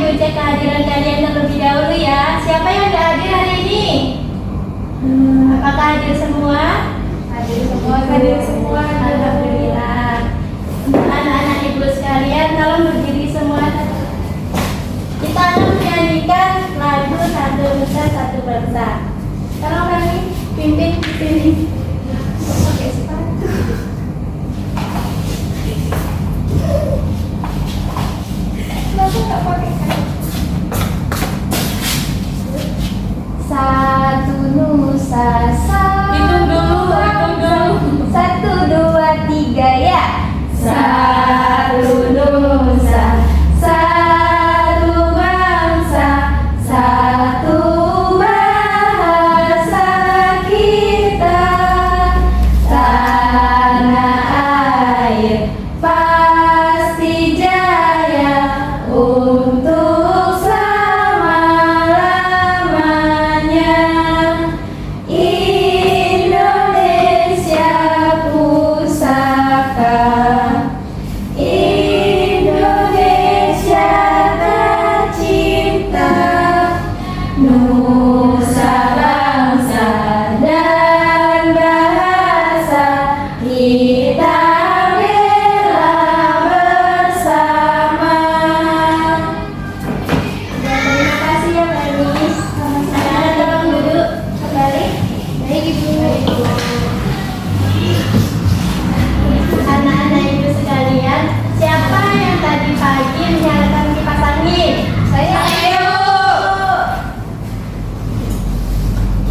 Ibu cek kehadiran kalian terlebih dahulu ya. Siapa yang nggak hadir hari ini? Apakah hadir semua? Hadir semua. Hadir semua. Alhamdulillah. Untuk anak-anak ibu sekalian, tolong berdiri semua. Kita akan menyanyikan lagu Satu Nusa Satu Bangsa. Tolong kami pimpin di sini. Pakai sepatu. Kenapa nggak pakai kain? Satu Nusa Satu Hitung dulu. Satu, dua, tiga ya. Satu Nusa Satu Bangsa Satu bahasa kita. Tanah air pasti jaya untuk selama-lamanya. Indonesia pusaka, Indonesia tercinta, nusa bangsa dan bahasa kita bela bersama. Terima kasih ya Mbak Nis. Sekarang tolong duduk kembali. Baik Ibu. Anak-anak ibu sekalian, siapa yang tadi pagi menyalakan kipas angin? Saya.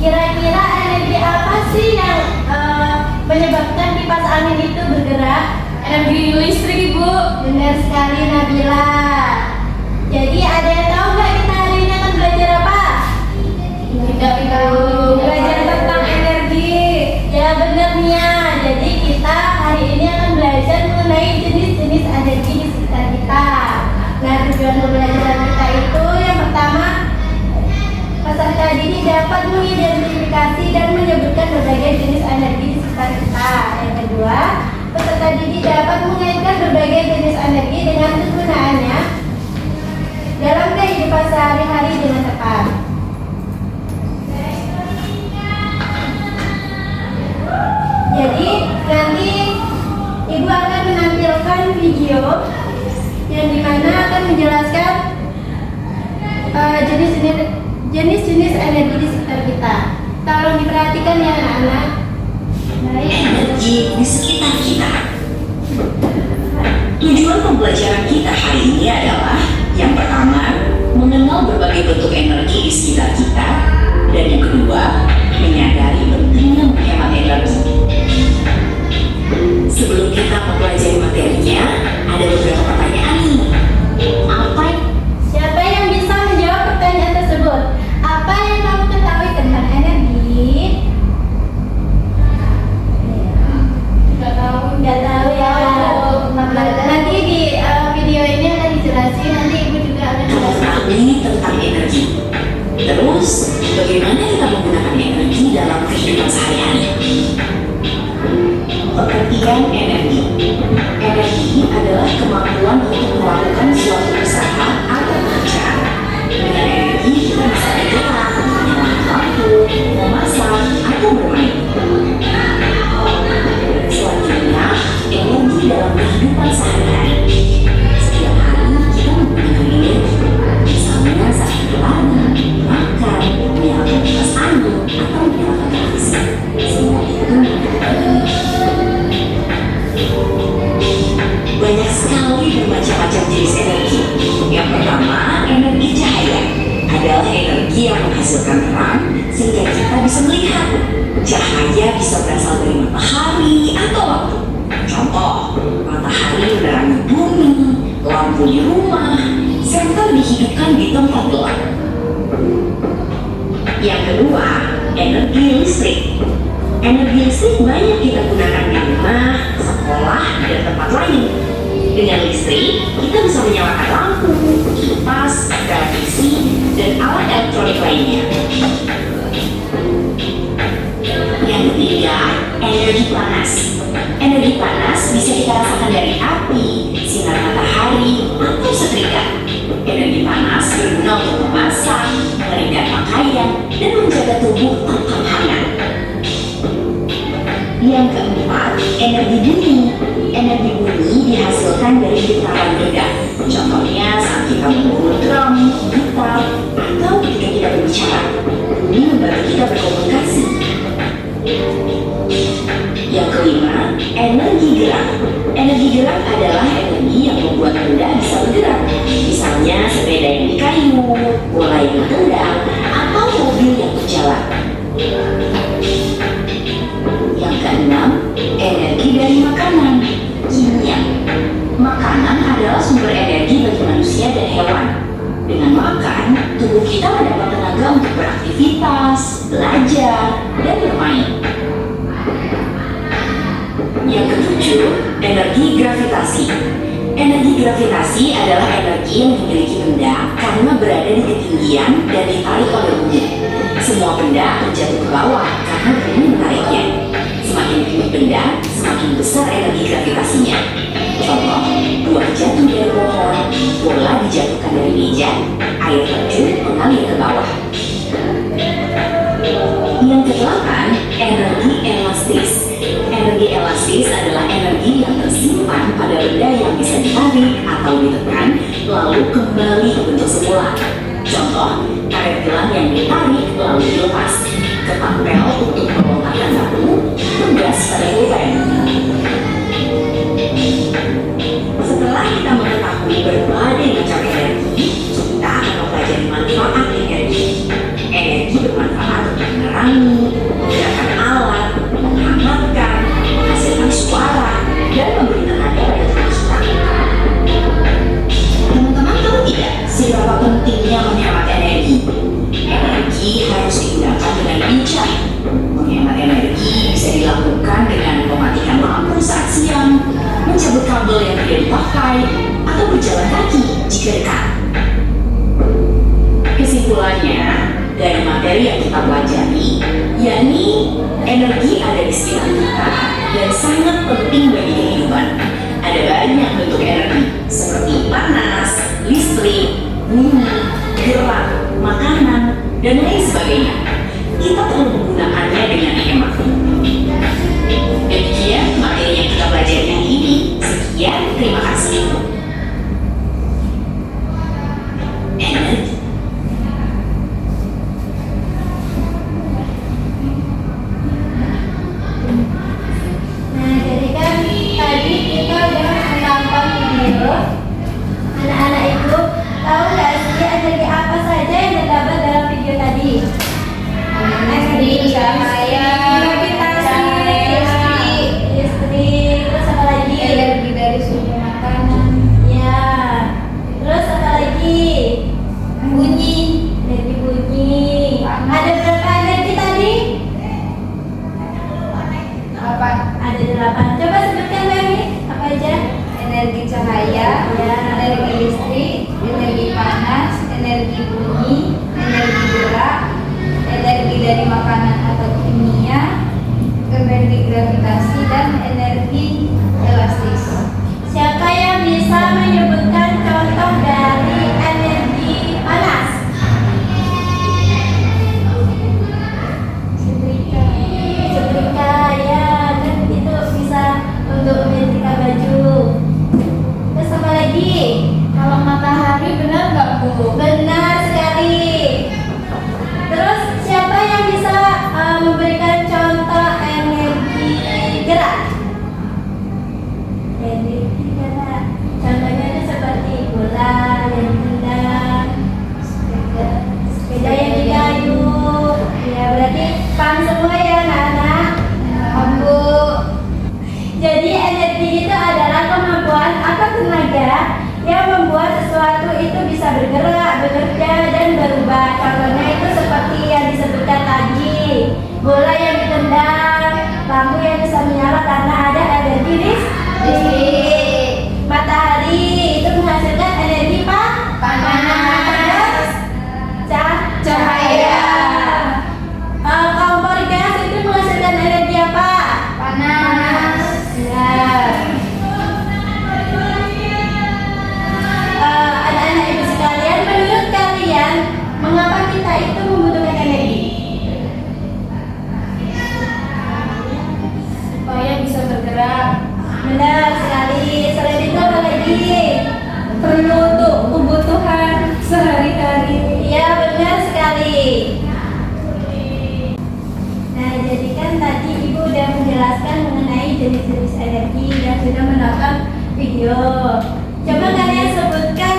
Kira-kira energi apa sih yang menyebabkan kipas angin itu bergerak? Energi listrik, Ibu. Benar sekali Nabila. Jadi ada yang tahu nggak kita hari ini akan belajar apa? Tidak tahu. Belajar tentang energi. Ya benar Nia. Jadi kita hari ini akan belajar mengenai jenis-jenis energi di sekitar kita. Nah tujuan pembelajaran kita itu yang pertama, peserta didik dapat mengidentifikasi dan menyebutkan berbagai jenis energi di sekitar kita. Yang kedua, peserta didik dapat mengaitkan berbagai jenis energi dengan kegunaannya dalam kehidupan sehari-hari dengan tepat. Jadi nanti Ibu akan menampilkan video yang dimana akan menjelaskan jenis-jenis energi di sekitar kita. Tolong diperhatikan ya anak-anak. Baik. Energi di sekitar kita. Tujuan pembelajaran kita hari ini adalah yang pertama, mengenal berbagai bentuk energi di sekitar kita, dan yang kedua, menyadari pentingnya menghemat energi. Sebelum kita mempelajari materinya, ada beberapa pertanyaan nih. Siapa yang bisa menjawab pertanyaan tersebut? Apa yang kamu ketahui tentang energi? Tidak tahu. Nggak tahu ya. Nanti di video ini akan dijelasin. Nanti Ibu juga akan jelasin. Mengetahui tentang energi. Terus, bagaimana kita menggunakan energi dalam kehidupan sehari-hari? Pengertian energi. Energi adalah kemampuan untuk melakukan suatu usaha atau kerja. Dengan energi kita bisa bergerak, menyalakan lampu, memasak, atau bermain. Selanjutnya, energi dalam kehidupan sehari-hari. Setiap hari kita menggunakan energi. Misalnya saat berlari, makan, menyalakan kipas angin, atau menyalakan televisi. Semua itu menggunakan energi. Banyak sekali bermacam-macam jenis energi. Yang pertama, energi cahaya adalah energi yang menghasilkan terang sehingga kita bisa melihat. Cahaya bisa berasal dari matahari atau lampu. Contoh, matahari menerangi bumi, lampu di rumah, serta dihidupkan di tempat gelap. Yang kedua, energi listrik. Energi listrik banyak kita gunakan di rumah, sekolah, dan tempat lain. Dengan listrik, kita bisa menyalakan lampu, kipas, televisi, dan alat elektronik lainnya. Yang ketiga, energi panas. Energi panas bisa kita rasakan dari api, sinar matahari, atau setrika. Energi panas pakaian dan menjaga tubuh tetap hangat. Yang keempat, energi bunyi. Energi bunyi dihasilkan dari getaran benda. Contohnya saat kita memukul drum, gitar, atau ketika kita berbicara. Bunyi membantu kita berkomunikasi. Yang kelima, energi gerak. Energi gerak adalah energi yang membuat benda bisa bergerak. Misalnya sepeda yang di kayu, bola yang bertendang, atau mobil yang berjalan. Yang keenam, energi dari makanan. Kimia. Makanan adalah sumber energi bagi manusia dan hewan. Dengan makan, tubuh kita mendapat tenaga untuk beraktivitas, belajar, dan bermain. Yang ketujuh, energi gravitasi. Energi gravitasi adalah energi yang dimiliki benda karena berada di ketinggian dan ditarik oleh bumi. Semua benda akan jatuh ke bawah karena bumi menariknya. Semakin tinggi benda, semakin besar energi gravitasinya. Contoh, buah jatuh dari pohon, bola dijatuhkan dari meja, air terjun mengalir ke bawah. Yang kedelapan, energi elastis. Energi elastis adalah energi yang tersimpan pada benda yang bisa ditarik atau ditekan, lalu kembali ke bentuk semula. Contoh, karet gelang yang ditarik lalu dilepas, ketapel untuk melontarkan batu, tugas pada pulpen. Setelah kita mengetahui berbagai macam energi, kita akan mempelajari manfaat energi. Energi bermanfaat untuk menerangi, menggerakkan alat, menghangatkan, menghasilkan suara, dan memberi tenaga pada tubuh kita. Teman-teman tahu tidak seberapa pentingnya menghemat energi? Energi harus digunakan dengan bijak. Menghemat energi bisa dilakukan dengan mematikan lampu saat siang, mencabut kabel yang tidak dipakai, atau berjalan kaki jika dekat. Kesimpulannya, dari materi yang kita pelajari, yakni energi ada di sekitar kita dan sangat penting bagi kehidupan. Ada banyak bentuk energi seperti panas, listrik, bumi, gerak, makanan, dan lain sebagainya. Kita perlu menggunakannya dengan hemat. Demikian materi yang kita pelajari hari ini. Sekian, terima kasih. Energi. Nah, jadi kan tadi kita udah menonton video. Anak-anak itu tahu nggak sih energi apa saja yang terdapat dalam video tadi? sudah menonton video. Coba kalian sebutkan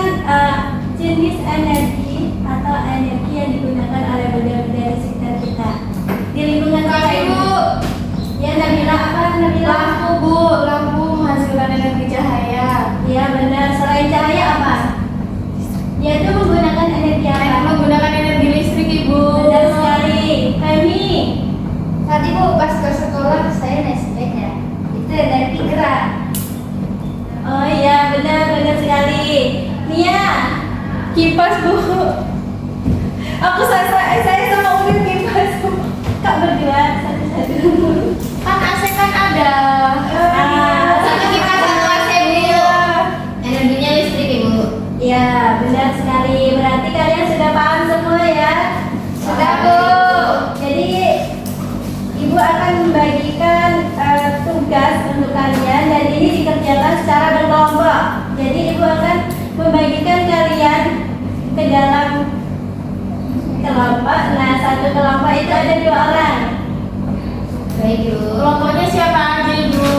jenis energi atau energi yang digunakan oleh benda-benda di sekitar kita di lingkungan kita. Ibu. Ya, Nabila apa? Nabila? Lampu Bu, lampu menghasilkan energi cahaya. Ya benar. Selain cahaya apa? Yaitu menggunakan energi apa? Menggunakan energi listrik Ibu. Benar sekali. Femi. Tadi Bu pas ke sekolah saya naik sepeda. Itu energi gerak. Oh iya, benar sekali. Nia. Kipas Bu. Saya sama Udin kipas. Kak berdua satu-satu. Kan AC kan ada. Satu kipas satu AC Bu. Energinya listrik Ibu. Ya, benar sekali. Berarti kalian sudah paham semua ya? Sudah, Bu. Jadi Ibu akan membagikan tugas untuk kalian dan ini dikerjakan secara berkelompok. Jadi Ibu akan membagikan kalian ke dalam kelompok. Nah, satu kelompok itu ada 2 orang. Baik Bu. Kelompoknya siapa aja Ibu?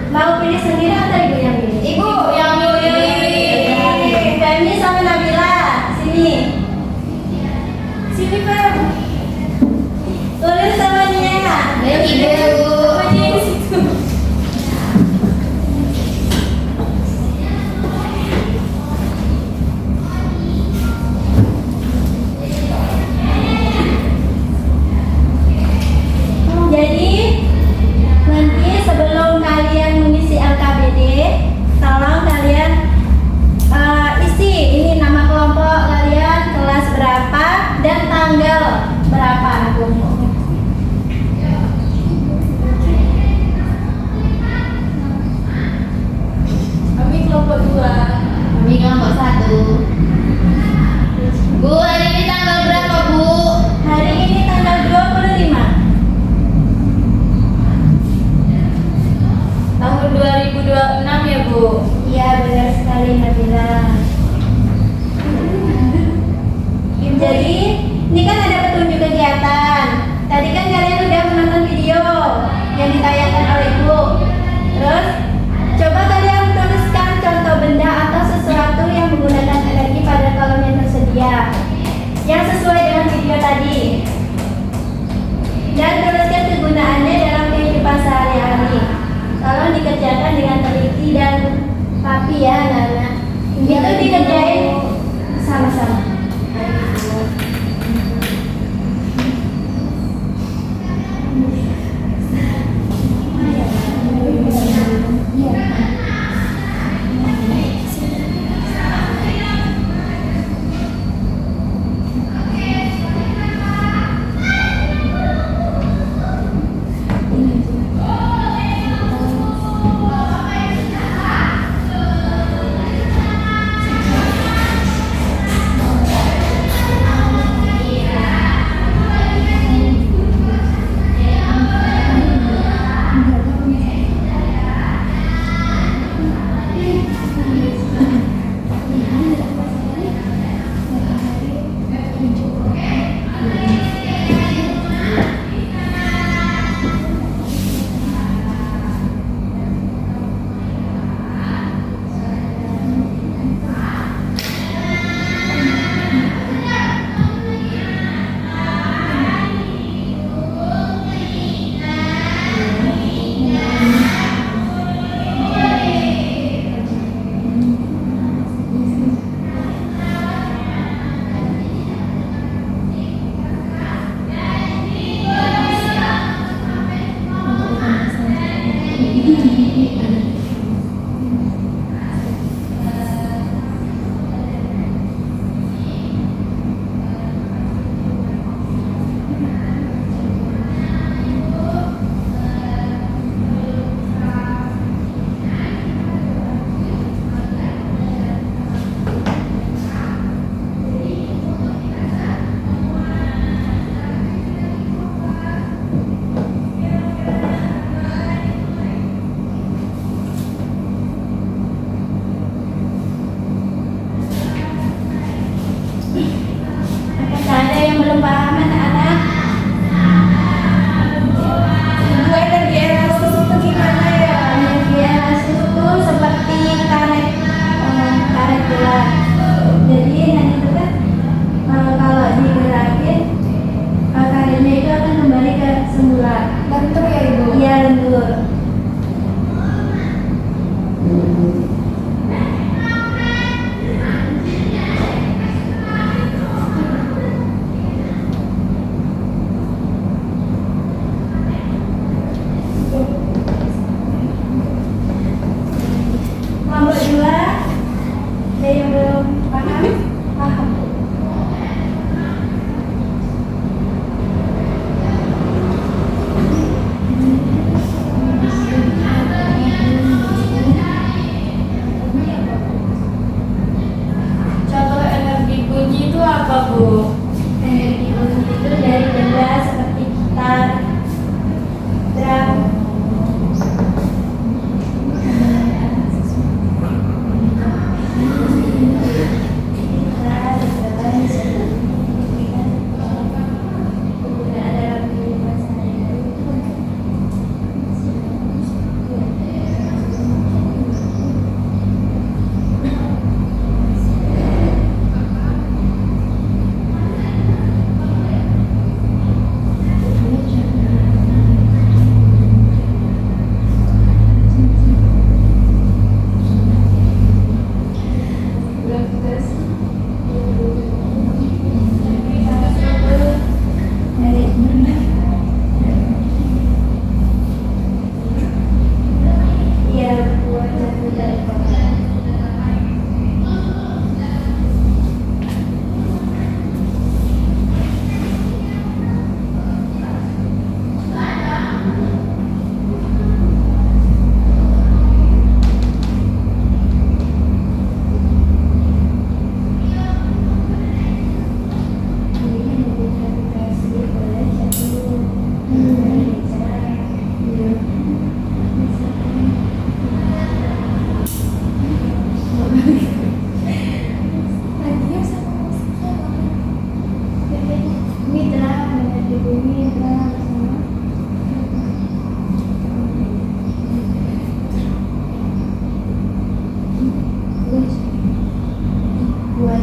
Mau pilih sendiri atau Ibu yang pilih? Ibu yang milih. Femi sama Nabila, sini. Sini Fem. Ulil sama Nia. Baik Ibu. Semuanya di situ. Jadi nanti sebelum kalian mengisi LKBD, tolong kalian isi ini nama kelompok kalian, kelas berapa dan tanggal berapa. Kami kelompok 2. Kami kelompok 1. Bu, hari ini tanggal berapa Bu? Hari ini tanggal 25. Tahun 2026 ya Bu. Iya benar sekali Nabila. Jadi ini kan ada petunjuk kegiatan. Tadi kan kalian udah menonton video yang ditayangkan oleh Ibu. Terus coba kalian tuliskan contoh benda atau sesuatu yang menggunakan energi pada kolom yang tersedia yang sesuai dengan video tadi. Dan tuliskan kegunaannya dalam kehidupan sehari-hari. Tolong dikerjakan dengan teliti dan rapi ya, Nana. Itu dikerjain sama-sama.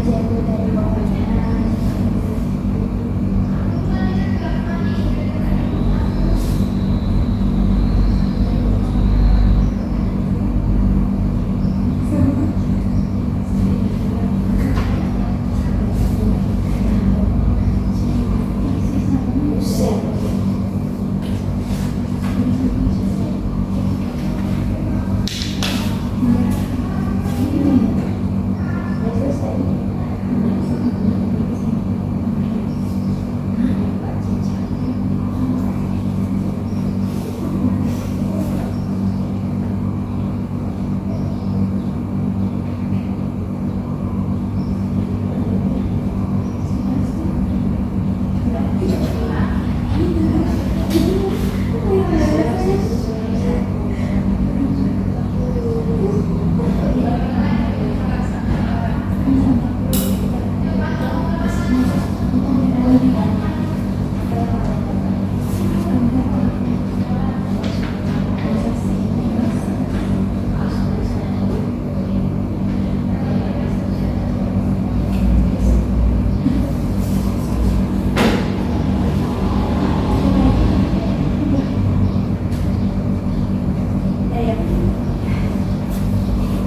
aja Bu dari bawahnya.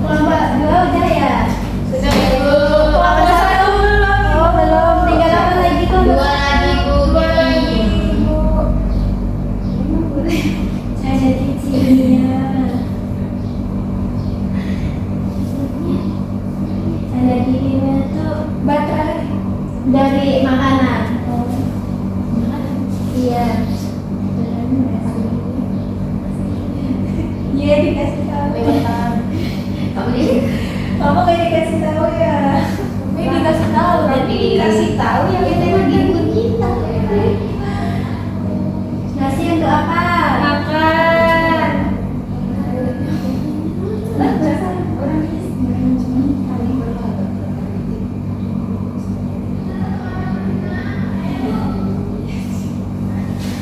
Kelompok 2 udah ya? Sudah ya Bu. Kelompok 1 belum. Oh belum, tinggal apa lagi tuh? 2 lagi Bu. Ada cicinya. Ada giginya tuh baterai dari makanan. Iya. Iya dikasih tahu. Kamu nih. Kamu gak dikasih tahu ya? Ini dikasih tahu Tapi tadi. dikasih tahu ya Kita kita emang lagi. gangguin kita. Nasi untuk apa? Makan.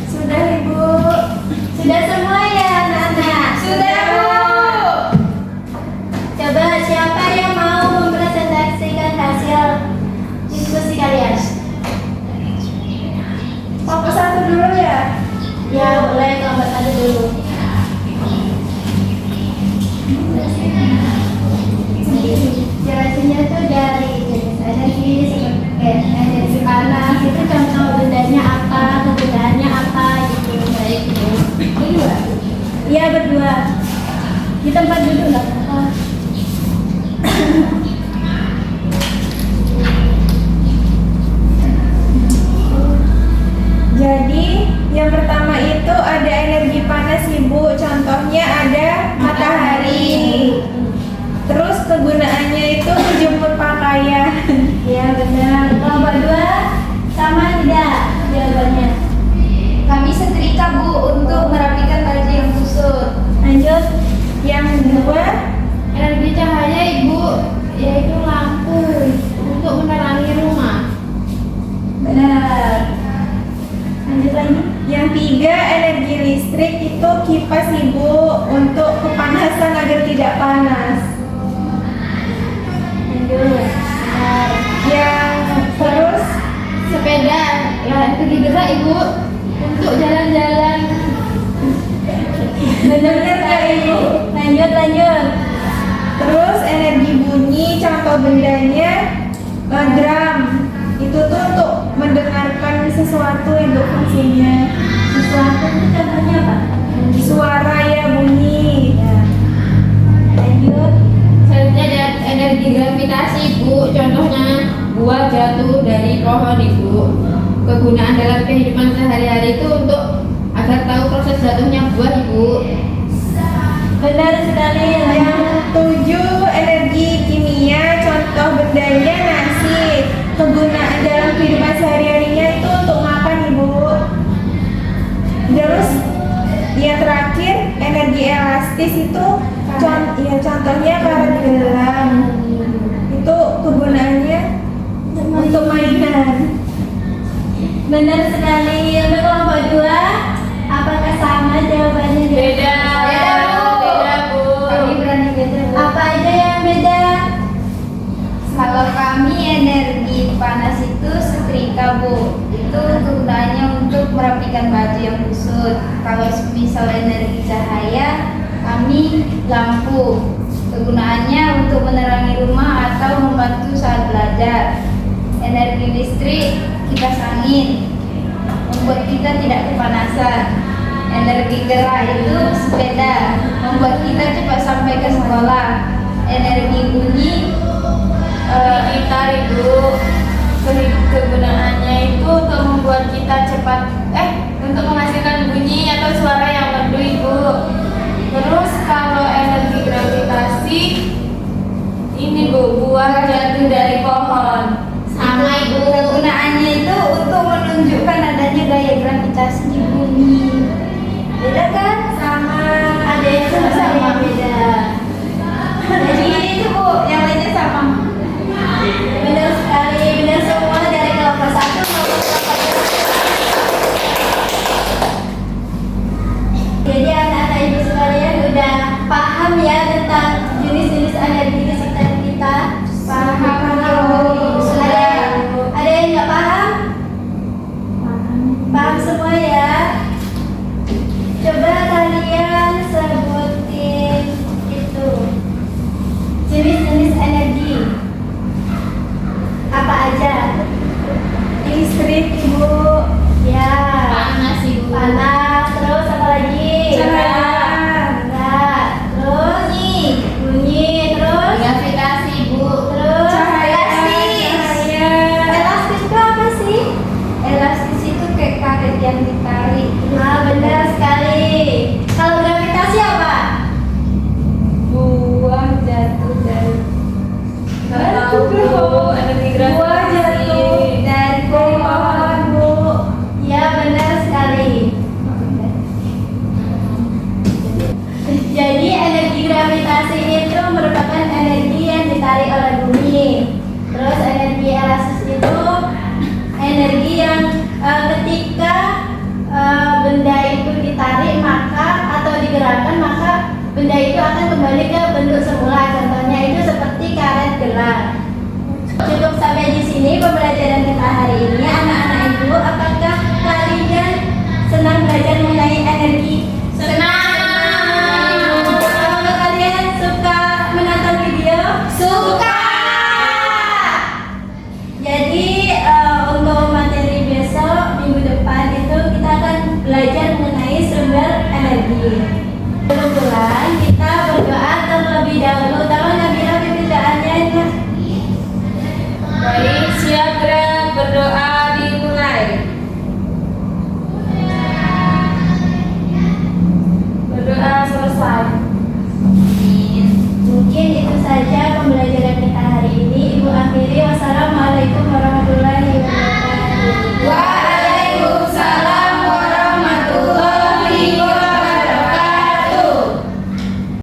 Sudah Ibu. Sudah semua ya anak-anak? Sudah Bu. Coba siapa yang mau mempresentasikan hasil diskusi kalian? Kelompok 1 dulu ya? Ya boleh kelompok 1 dulu. Jelasinnya tuh dari jenis energi seperti energi panas itu contoh bendanya apa, kegunaannya apa gitu. Baik Bu. Berdua? Iya berdua. Di tempat duduk nggak apa-apa. Jadi yang pertama itu ada energi panas Ibu, contohnya ada matahari. Terus kegunaannya itu menjemur pakaian. Iya benar. Kelompok 2 sama tidak jawabannya? Kami setrika Bu untuk merapikan baju yang busuk. Lanjut. Yang kedua Energi cahaya Ibu yaitu lampu untuk menerangi rumah. Benar. Lanjut lagi. yang tiga energi listrik itu kipas Ibu untuk kepanasan agar tidak panas. Lanjut. Benar. Yang terus Sepeda yang bergerak Ibu untuk jalan-jalan. Benar nggak Ibu? Lanjut. Terus energi bunyi contoh bendanya drum. Itu tuh untuk mendengarkan sesuatu Ibu fungsinya. Sesuatu itu contohnya apa? Suara ya bunyi. Ya. Lanjut. Selanjutnya ada energi gravitasi Ibu, contohnya buah jatuh dari pohon Ibu. Kegunaan dalam kehidupan sehari-hari itu untuk agar tahu proses jatuhnya buah Ibu. Benar sekali. Yang tujuh energi kimia contoh bendanya nasi. Kegunaan dalam kehidupan sehari-harinya itu untuk makan Ibu. Terus yang terakhir energi elastis itu contohnya karet gelang. Itu kegunaannya untuk mainan. Benar sekali. Untuk kelompok 2, apakah sama jawabannya? Beda. Beda, Bu. Beda Bu. Kami berani beda. Apa aja yang beda? Kalau Kalau kami energi panas itu setrika Bu, itu kegunaannya untuk merapikan baju yang kusut. Kalau misal energi cahaya, kami lampu, kegunaannya untuk menerangi rumah atau membantu saat belajar. Energi listrik kipas angin, membuat kita tidak kepanasan. Energi gerak itu sepeda, membuat kita cepat sampai ke sekolah. Energi bunyi Gitar itu kegunaannya itu untuk membuat kita cepat untuk menghasilkan bunyi atau suara yang merdu Ibu. Terus kalau energi gravitasi ini Bu, buah jatuh dari pohon. sama Ibu. Kegunaannya itu untuk menunjukkan adanya gaya gravitasi di bumi. Beda kan? Sama, ada yang sama, ada yang beda. Jadi itu Bu, yang lainnya sama. Benar sekali, benar semua dari kelompok 1 maupun kelompok 2. Jadi anak-anak ibu sekalian udah paham ya tentang jenis-jenis energi di sekitar kita? Paham, Bu. Ada yang nggak paham? Paham semua ya? Coba kalian sebutin itu jenis-jenis energi. Apa aja? Listrik Ibu. Ya. Panas Ibu. Panas. Terus apa lagi? Cahaya. Gerak. Terus bunyi. Terus Gravitasi Bu. terus Cahaya. elastis. Cahaya. Elastis itu apa sih? Elastis itu kayak karet yang ditarik. Benar sekali. Kalau gravitasi apa? Buah jatuh dari Nggak tahu Bu, energi Buah gravitasi. jatuh dari pohon Bu. Ya benar sekali. Jadi energi gravitasi itu merupakan energi yang ditarik oleh bumi. Terus energi elastis itu energi yang ketika benda itu ditarik maka atau digerakkan maka benda itu akan kembali ke bentuk semula. Contohnya itu seperti karet gelang. Cukup sampai di sini pembelajaran kita hari ini.